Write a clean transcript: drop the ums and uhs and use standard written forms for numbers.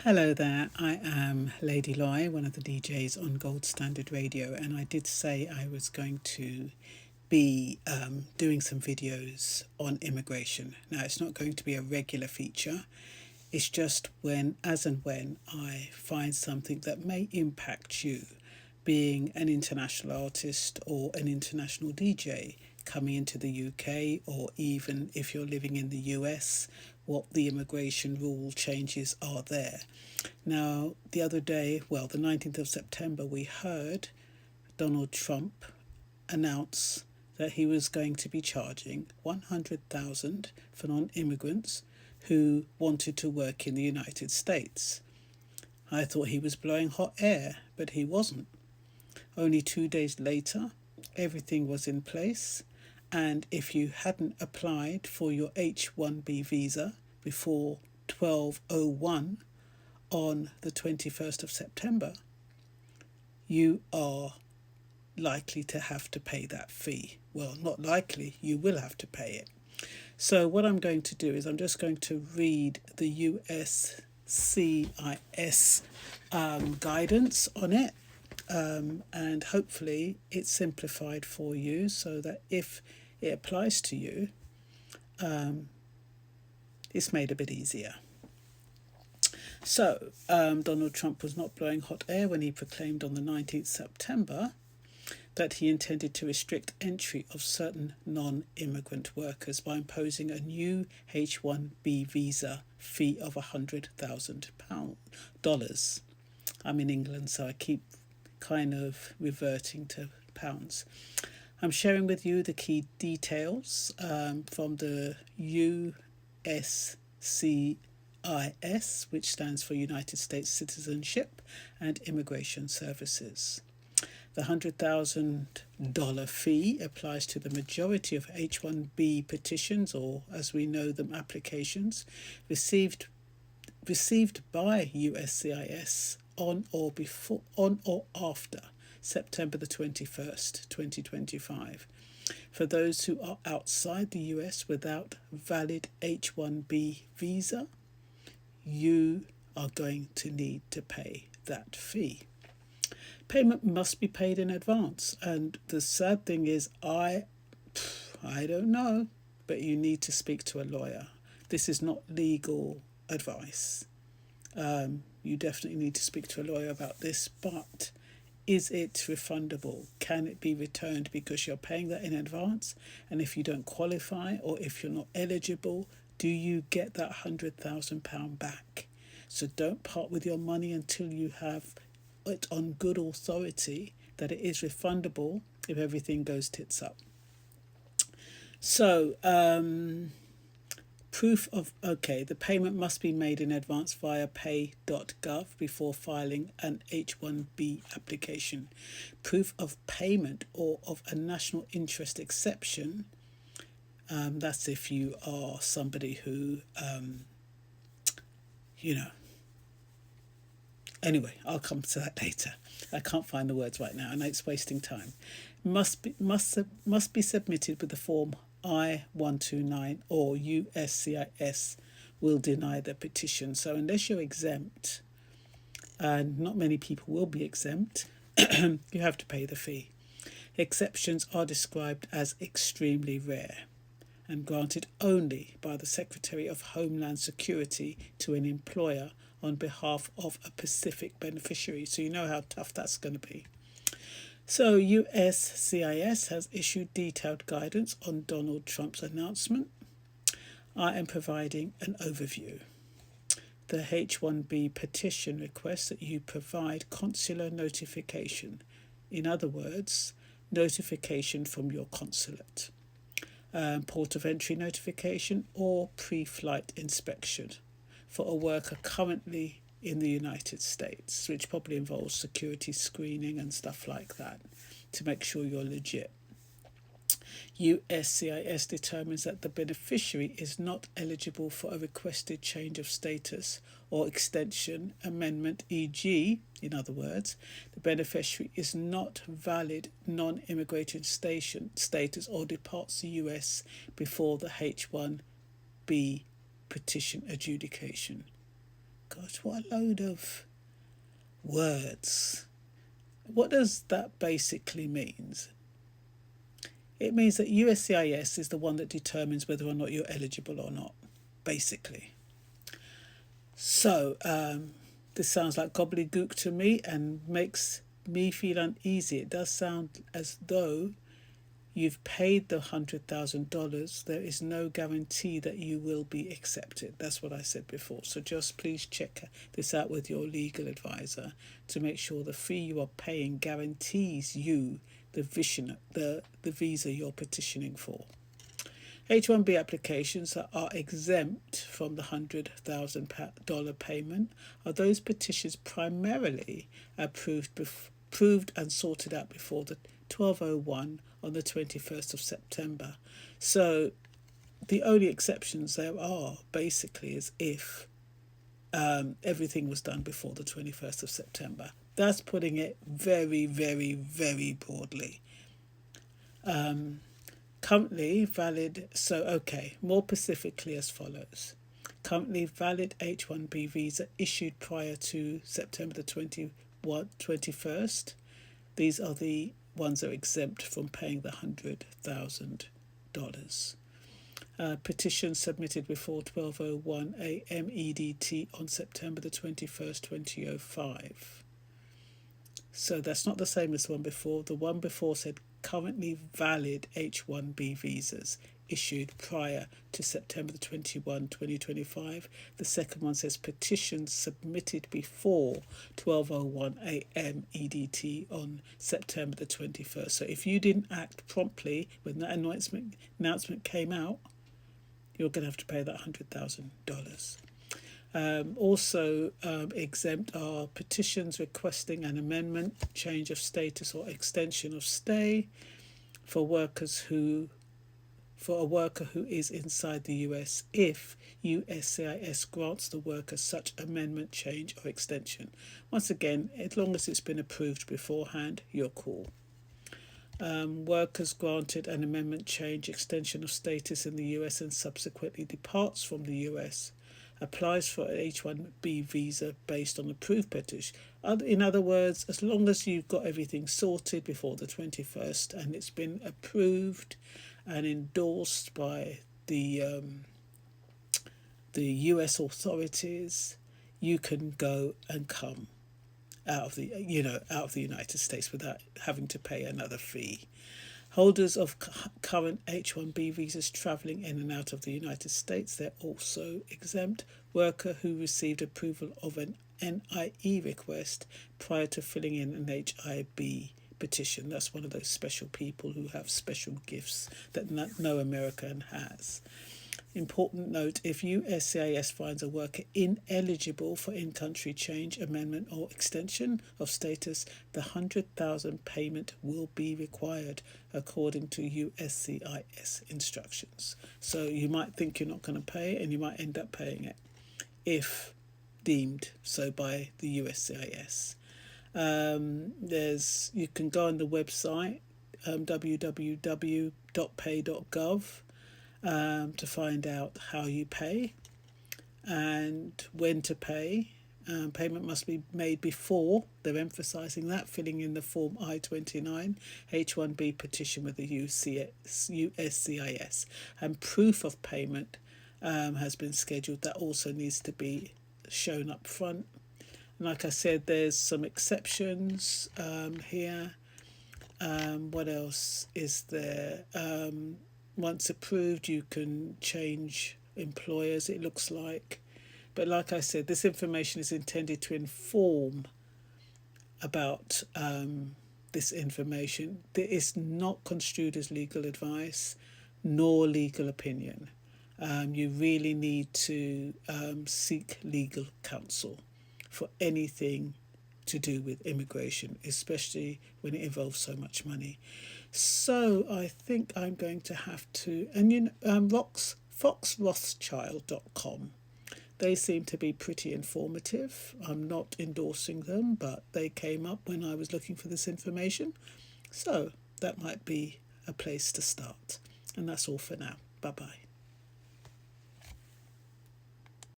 Hello there, I am Lady Loy, one of the DJs on Gold Standard Radio, and I did say I was going to be doing some videos on immigration. Now, it's not going to be a regular feature, it's just as and when I find something that may impact you, being an international artist or an international DJ coming into the UK, or even if you're living in the US, what the immigration rule changes are there. Now, the other day, well, the 19th of September, we heard Donald Trump announce that he was going to be charging 100,000 for non-immigrants who wanted to work in the United States. I thought he was blowing hot air, but he wasn't. Only 2 days later, everything was in place, and if you hadn't applied for your H1-B visa before 12:01 on the 21st of September, you are likely to have to pay that fee. Well, not likely, you will have to pay it. So what I'm going to do is I'm just going to read the USCIS guidance on it, and hopefully it's simplified for you so that if it applies to you, it's made a bit easier. So, Donald Trump was not blowing hot air when he proclaimed on the 19th September that he intended to restrict entry of certain non-immigrant workers by imposing a new H1-B visa fee of $100,000. I'm in England, so I keep kind of reverting to pounds. I'm sharing with you the key details from the USCIS, which stands for United States Citizenship and Immigration Services. The $100,000 fee applies to the majority of H1B petitions, or as we know them, applications, received by USCIS on or after September the 21st, 2025. For those who are outside the US without valid H1B visa, you are going to need to pay that fee. Payment must be paid in advance, and the sad thing is I don't know, but you need to speak to a lawyer. This is not legal advice. You definitely need to speak to a lawyer about this, but is it refundable? Can it be returned because you're paying that in advance? And if you don't qualify, or if you're not eligible, do you get that £100,000 back? So don't part with your money until you have it on good authority that it is refundable if everything goes tits up. So, the payment must be made in advance via pay.gov before filing an H1B application. Proof of payment or of a national interest exception, that's if you are somebody who, Anyway, I'll come to that later. I can't find the words right now, and it's wasting time. Must be submitted with the form I-129, or USCIS will deny the petition. So unless you're exempt, and not many people will be exempt, you have to pay the fee. Exceptions are described as extremely rare and granted only by the Secretary of Homeland Security to an employer on behalf of a specific beneficiary. So you know how tough that's going to be. So USCIS has issued detailed guidance on Donald Trump's announcement. I am providing an overview. The H1B petition requests that you provide consular notification. In other words, notification from your consulate, port of entry notification, or pre-flight inspection for a worker currently in the United States, which probably involves security screening and stuff like that to make sure you're legit. USCIS determines that the beneficiary is not eligible for a requested change of status or extension, amendment, e.g., in other words, the beneficiary is not valid non-immigrating status or departs the US before the H1B petition adjudication. gosh, what a load of words. What does that basically mean? It means that USCIS is the one that determines whether or not you're eligible or not, basically. So this sounds like gobbledygook to me and makes me feel uneasy. It does sound as though you've paid the $100,000. There is no guarantee that you will be accepted. That's what I said before. So just please check this out with your legal advisor to make sure the fee you are paying guarantees you the visa you're petitioning for. H1-B applications that are exempt from the $100,000 payment are those petitions primarily approved and sorted out before the 1201 on the 21st of September. So the only exceptions there are basically is if everything was done before the 21st of September. That's putting it very, very, very broadly. Currently valid, more specifically as follows. Currently valid H1-B visa issued prior to September the 21st. These are the ones that are exempt from paying the $100,000. Petition submitted before 12:01 a.m. EDT on September the 21st, 2005. So that's not the same as the one before. The one before said currently valid H1-B visas issued prior to September the 21, 2025. The second one says petitions submitted before 12:01 a.m. EDT on September the 21st. So if you didn't act promptly when that announcement came out, you're going to have to pay that $100,000. Also exempt are petitions requesting an amendment, change of status or extension of stay for a worker who is inside the US if USCIS grants the worker such amendment, change or extension. Once again, as long as it's been approved beforehand, you're cool. Workers granted an amendment, change, extension of status in the US and subsequently departs from the US applies for an H1-B visa based on approved petition. In other words, as long as you've got everything sorted before the 21st and it's been approved and endorsed by the US authorities, you can go and come out of the United States without having to pay another fee. Holders of current H1-B visas travelling in and out of the United States, they're also exempt. Worker who received approval of an NIE request prior to filling in an HIB petition. That's one of those special people who have special gifts that no American has. Important note, if USCIS finds a worker ineligible for in-country change, amendment or extension of status, the $100,000 payment will be required according to USCIS instructions. So you might think you're not going to pay and you might end up paying it if deemed so by the USCIS. You can go on the website www.pay.gov to find out how you pay and when to pay. Payment must be made before, they're emphasising that, filling in the form I-29 H1-B petition with the USCIS, and proof of payment has been scheduled. That also needs to be shown up front. And like I said, there's some exceptions here. What else is there? Once approved, you can change employers, it looks like. But like I said, this information is intended to inform about this information. It is not construed as legal advice nor legal opinion. You really need to seek legal counsel for anything to do with immigration, especially when it involves so much money. So I think I'm going to have to, and foxrothschild.com. They seem to be pretty informative. I'm not endorsing them, but they came up when I was looking for this information. So that might be a place to start. And that's all for now. Bye-bye.